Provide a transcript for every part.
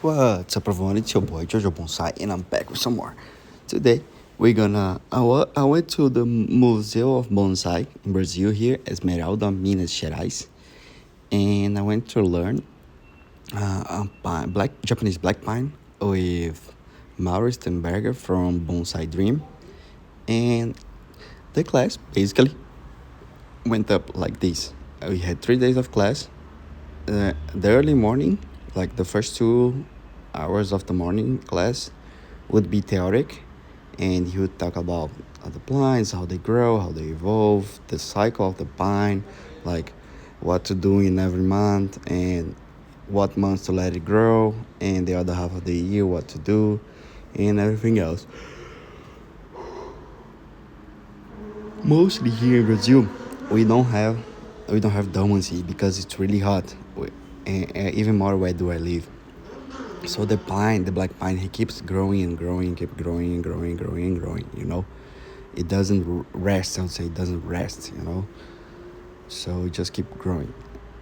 What's up, everyone? It's your boy Jojo Bonsai, and I'm back with some more. Today, I went to the Museu of Bonsai in Brazil here, Esmeralda, Minas Gerais, and I went to learn black Japanese black pine with Mauro Stemberger from Bonsai Dream, and the class basically went up like this. We had 3 days of class. The early morning, like the first 2 hours of the morning class, would be theoretic, and he would talk about the plants, how they grow, how they evolve, the cycle of the pine, like what to do in every month, and what months to let it grow, and the other half of the year what to do, and everything else. Mostly here in Brazil, we don't have we don't have dormancy because it's really hot, and even more where do I live. So the pine, the black pine, he keeps growing and growing, keep growing and growing, growing and growing. It doesn't rest. I would say it doesn't rest. So it just keep growing.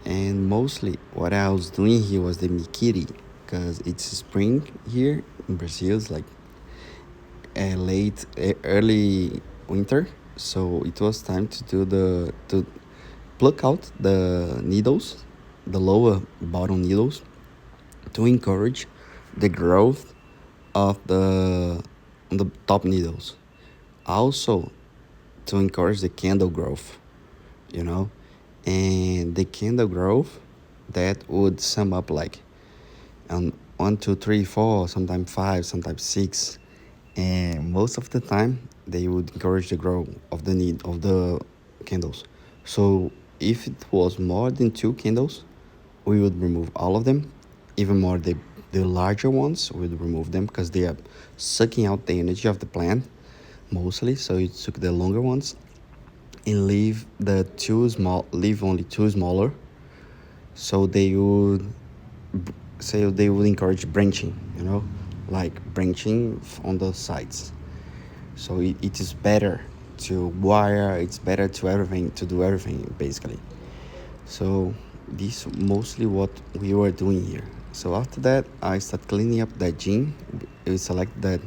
And mostly, what I was doing here was the mikiri, because it's spring here in Brazil. It's like early winter, so it was time to do the to pluck out the needles, the lower bottom needles, to encourage the growth of the top needles. Also, to encourage the candle growth, you know, and the candle growth that would sum up like 1, 2, 3, 4, sometimes five, sometimes six, and most of the time they would encourage the growth of the need of the candles. So if it was more than two candles, we would remove all of them. Even more, the larger ones, we would remove them because they are sucking out the energy of the plant mostly. So you took the longer ones and leave only two smaller. So they would encourage branching, like branching on the sides. So it is better to wire. It's better to do everything basically. So this mostly what we were doing here. So after that, I start cleaning up that gene. We select that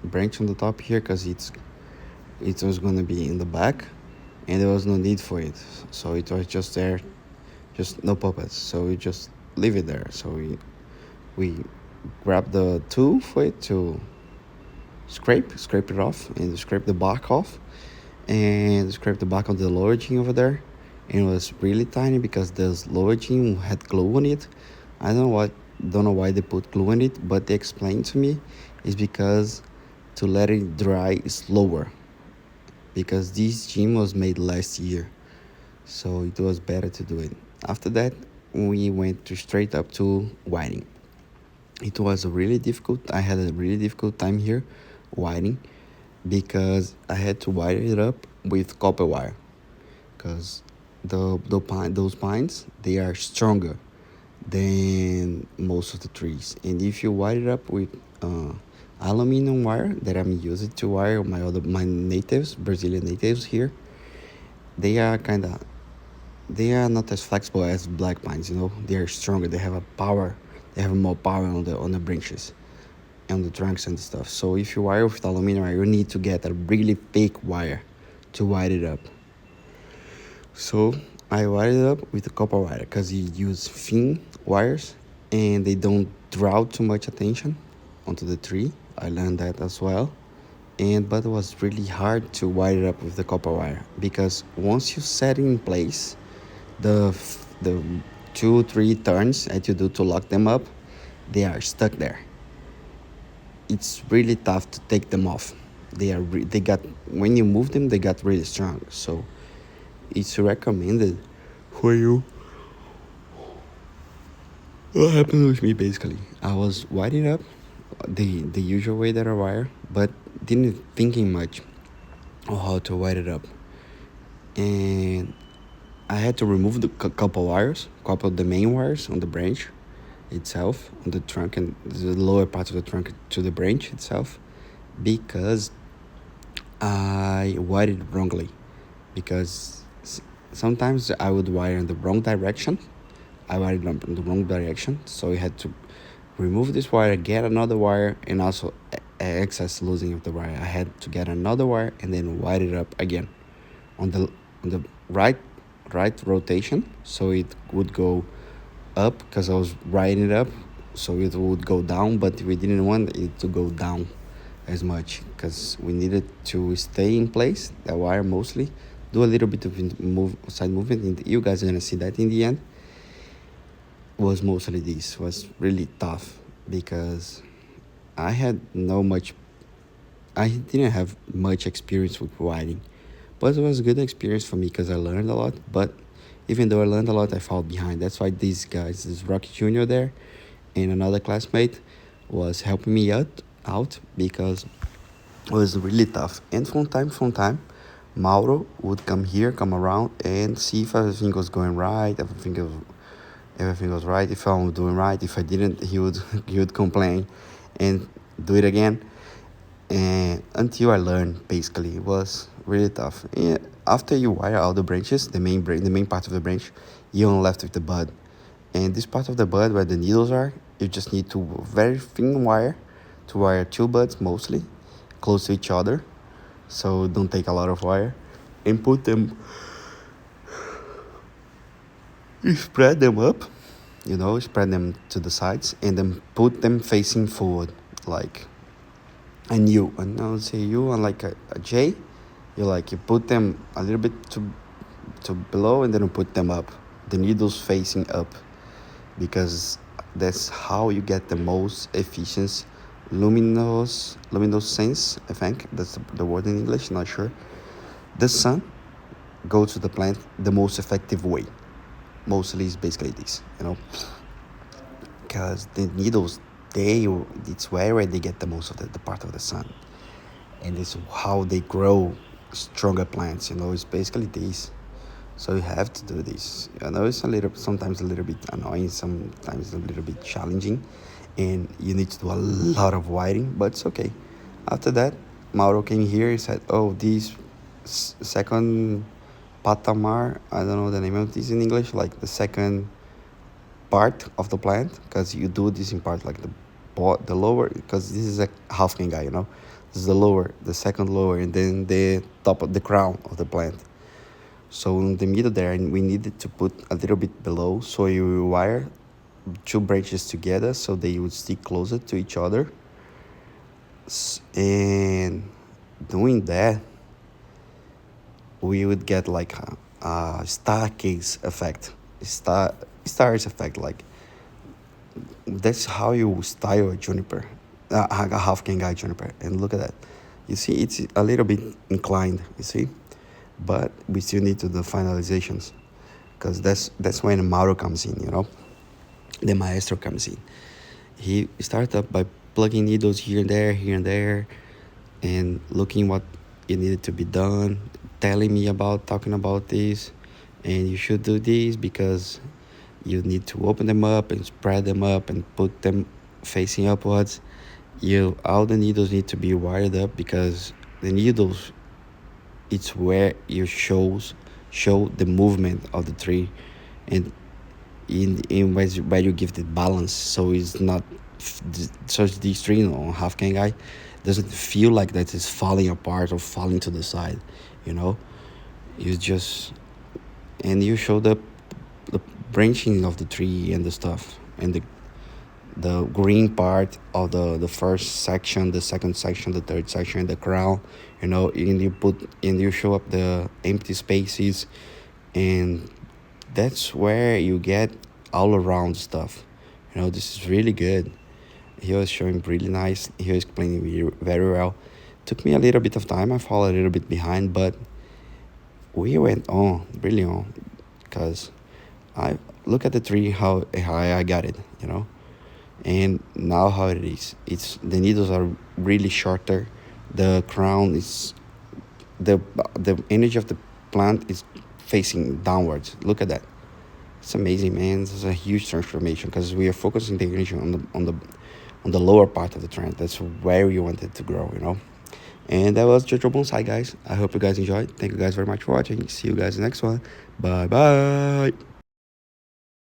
branch on the top here because it was gonna be in the back, and there was no need for it. So it was just there, just no purpose. So we just leave it there. So we grab the tool for it to scrape it off and scrape the bark off, and scrape the bark on the lower gene over there. And it was really tiny because this lower gene had glue on it. I don't know why they put glue on it, but they explained to me it's because to let it dry slower, because this gene was made last year, so it was better to do it. After that, we went straight up to wiring. It was really difficult. I had a really difficult time here wiring because I had to wire it up with copper wire, because those pines, they are stronger than most of the trees. And if you wire it up with aluminum wire that I'm using to wire my natives, Brazilian natives here, they are kind of they are not as flexible as black pines. They are stronger. They have a power. They have more power on the branches, on the trunks and stuff. So if you wire with aluminum wire, you need to get a really thick wire to wire it up. So I wired it up with a copper wire because you use thin wires and they don't draw too much attention onto the tree. I learned that as well. But it was really hard to wire it up with the copper wire because once you set it in place, the 2 3 turns that you do to lock them up, they are stuck there. It's really tough to take them off. They got when you move them, they got really strong. So it's recommended for you. What happened with me basically? I was wiring up the usual way that I wire, but didn't thinking much on how to wire it up, and I had to remove the couple of the main wires on the branch itself, on the trunk and the lower part of the trunk to the branch itself, because I wired it wrongly. Because sometimes I would wire in the wrong direction. I wired it in the wrong direction, so I had to remove this wire, get another wire, and also excess losing of the wire. I had to get another wire and then wire it up again on the right right rotation, so it would go up because I was writing it up, so it would go down, but we didn't want it to go down as much because we needed to stay in place, that wire mostly, do a little bit of side movement, and you guys are gonna see that in the end. Was mostly this was really tough because I had no much I didn't have much experience with writing, but it was a good experience for me because I learned a lot. But even though I learned a lot, I fell behind. That's why these guys, this Rocky Junior there, and another classmate, was helping me out because it was really tough. And from time, Mauro would come here, come around, and see if everything was going right, everything was right. If I was doing right, if I didn't, he would he would complain, and do it again. And until I learned, basically, it was really tough. Yeah, after you wire all the branches, the main part of the branch, you only left with the bud. And this part of the bud where the needles are, you just need to very thin wire to wire two buds mostly, close to each other, so don't take a lot of wire, and put them, you spread them up, spread them to the sides, and then put them facing forward, like and you and I would say you on like a J. You put them a little bit to below, and then you put them up, the needles facing up, because that's how you get the most efficient luminescence. I think that's the word in English, not sure. The sun go to the plant the most effective way. Mostly is basically this, because the needles, it's where they get the most of the part of the sun, and it's how they grow stronger plants. It's basically this. So you have to do this. I know it's sometimes a little bit annoying, sometimes a little bit challenging, and you need to do a lot of wiring, but it's okay. After that, Mauro came here. He said, "Oh, this second patamar. I don't know the name of this in English. Like the second part of the plant, because you do this in part, like the lower, because this is a half king guy. This is the second lower, and then the top of the crown of the plant. So in the middle there, we needed to put a little bit below, so you wire two branches together so they would stick closer to each other. And doing that, we would get like a staircase effect, stars effect. Like that's how you style a juniper, a half king guy juniper. And look at that. You see, it's a little bit inclined. You see, but we still need to do finalizations, because that's when Mauro comes in. The maestro comes in. He started up by plugging needles here and there, and looking what it needed to be done, telling me about talking about this, and you should do this because you need to open them up and spread them up and put them facing upwards. All the needles need to be wired up, because the needles, it's where you show the movement of the tree, and in ways where you give the balance, so it's not such this tree on half can guy doesn't feel like that it's falling apart or falling to the side. you know you just and you show the branching of the tree and the stuff, and the green part of the first section, the second section, the third section, the crown, and you show up the empty spaces, and that's where you get all around stuff. This is really good. He was showing really nice. He was explaining very well. Took me a little bit of time. I fall a little bit behind, but we went on, really on, because I look at the tree, how high I got it, and now how it is. It's the needles are really shorter. The crown is the energy of the plant is facing downwards. Look at that. It's amazing, man. This is a huge transformation, because we are focusing the energy on the lower part of the trend. That's where we want it to grow. And that was Jojo Bonsai, guys. I hope you guys enjoyed. Thank you guys very much for watching. See you guys next one. Bye bye.